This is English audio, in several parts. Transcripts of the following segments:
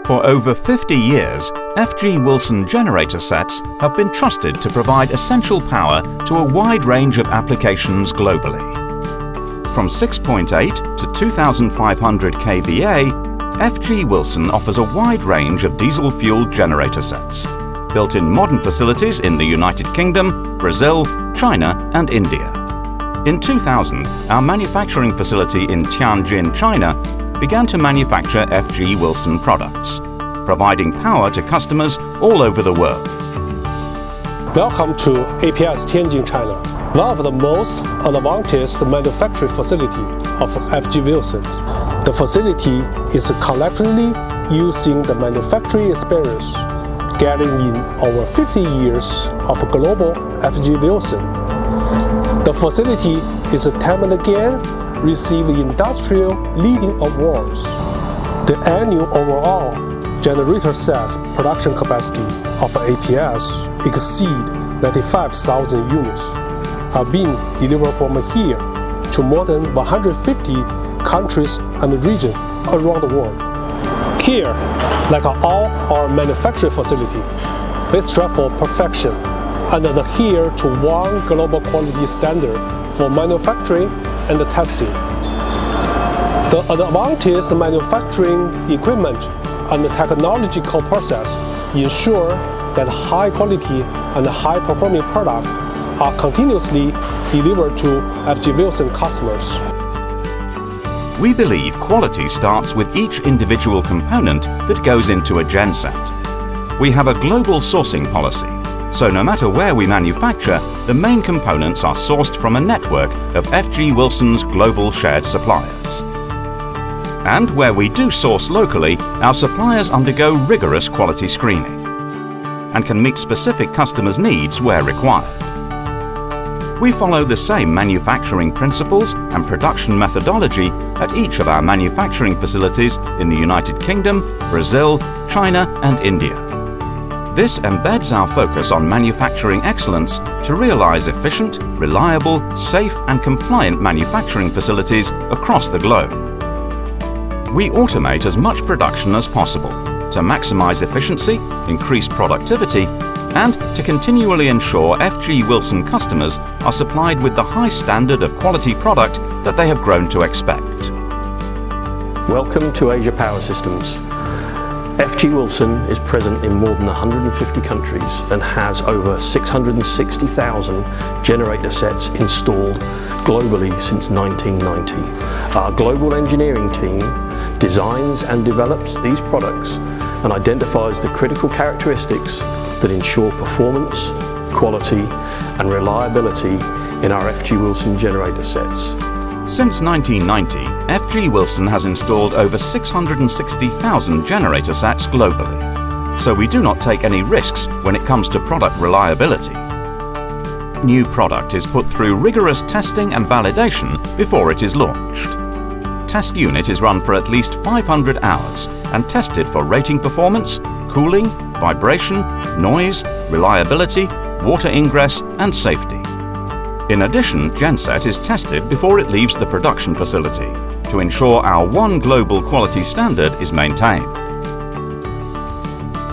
For over 50 years, FG Wilson generator sets have been trusted to provide essential power to a wide range of applications globally. From 6.8 to 2,500 kVA, FG Wilson offers a wide range of diesel-fueled generator sets, built in modern facilities in the United Kingdom, Brazil, China and India. In 2000, our manufacturing facility in Tianjin, China, began to manufacture FG Wilson products, providing power to customers all over the world. Welcome to APS Tianjin, China, one of the most advanced manufacturing facility of FG Wilson. The facility is collectively using the manufacturing experience gathered in over 50 years of global FG Wilson. The facility is time and again received industrial leading awards. The annual overall generator sets production capacity of APS exceed 95,000 units, have been delivered from here to more than 150 countries and regions around the world. Here, like all our manufacturing facility, we strive for perfection and adhere to one global quality standard for manufacturing and testing. The advanced manufacturing equipment and the technological process ensure that high quality and high performing products are continuously delivered to FG Wilson customers. We believe quality starts with each individual component that goes into a genset. We have a global sourcing policy, so no matter where we manufacture, the main components are sourced from a network of FG Wilson's global shared suppliers. And where we do source locally, our suppliers undergo rigorous quality screening and can meet specific customers' needs where required. We follow the same manufacturing principles and production methodology at each of our manufacturing facilities in the United Kingdom, Brazil, China and India. This embeds our focus on manufacturing excellence to realize efficient, reliable, safe and compliant manufacturing facilities across the globe. We automate as much production as possible to maximize efficiency, increase productivity, and to continually ensure FG Wilson customers are supplied with the high standard of quality product that they have grown to expect. Welcome to Asia Power Systems. FG Wilson is present in more than 150 countries and has over 660,000 generator sets installed globally since 1990. Our global engineering team designs and develops these products and identifies the critical characteristics that ensure performance, quality and reliability in our FG Wilson generator sets. Since 1990, FG Wilson has installed over 660,000 generator sets globally, so we do not take any risks when it comes to product reliability. New product is put through rigorous testing and validation before it is launched. Test unit is run for at least 500 hours and tested for rating performance, cooling, vibration, noise, reliability, water ingress and safety. In addition, genset is tested before it leaves the production facility to ensure our one global quality standard is maintained.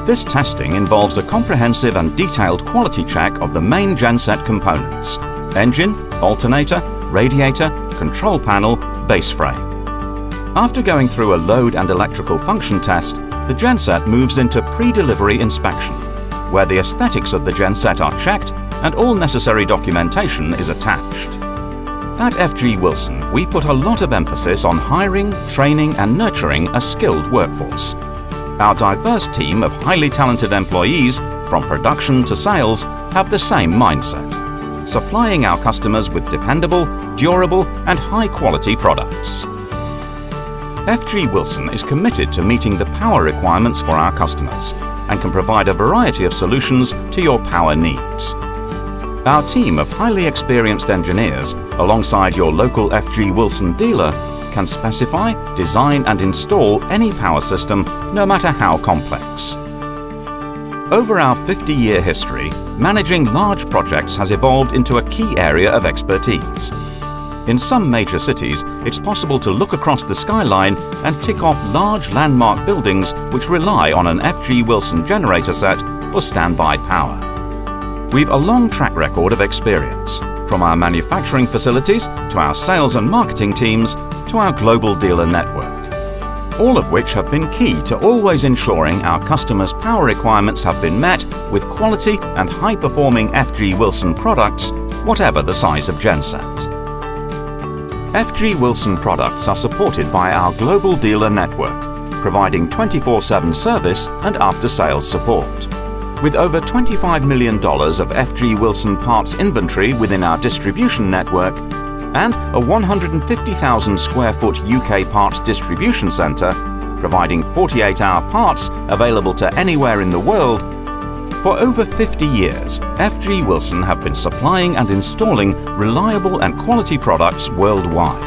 This testing involves a comprehensive and detailed quality check of the main genset components: engine, alternator, radiator, control panel, base frame. After going through a load and electrical function test, the genset moves into pre-delivery inspection, where the aesthetics of the genset are checked and all necessary documentation is attached. At FG Wilson, we put a lot of emphasis on hiring, training and nurturing a skilled workforce. Our diverse team of highly talented employees, from production to sales, have the same mindset, supplying our customers with dependable, durable and high-quality products. FG Wilson is committed to meeting the power requirements for our customers and can provide a variety of solutions to your power needs. Our team of highly experienced engineers, alongside your local FG Wilson dealer, can specify, design and install any power system, no matter how complex. Over our 50-year history, managing large projects has evolved into a key area of expertise. In some major cities, it's possible to look across the skyline and tick off large landmark buildings which rely on an FG Wilson generator set for standby power. We've a long track record of experience, from our manufacturing facilities to our sales and marketing teams to our global dealer network, all of which have been key to always ensuring our customers' power requirements have been met with quality and high-performing FG Wilson products, whatever the size of genset. FG Wilson products are supported by our global dealer network, providing 24/7 service and after-sales support. With over $25 million of FG Wilson parts inventory within our distribution network and a 150,000 square foot UK parts distribution centre, providing 48-hour parts available to anywhere in the world, for over 50 years, FG Wilson have been supplying and installing reliable and quality products worldwide.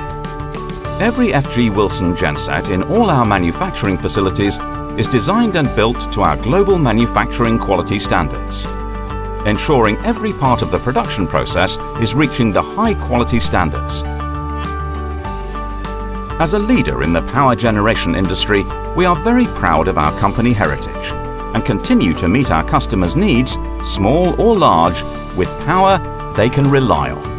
Every FG Wilson genset in all our manufacturing facilities is designed and built to our global manufacturing quality standards, ensuring every part of the production process is reaching the high quality standards. As a leader in the power generation industry, we are very proud of our company heritage and continue to meet our customers' needs, small or large, with power they can rely on.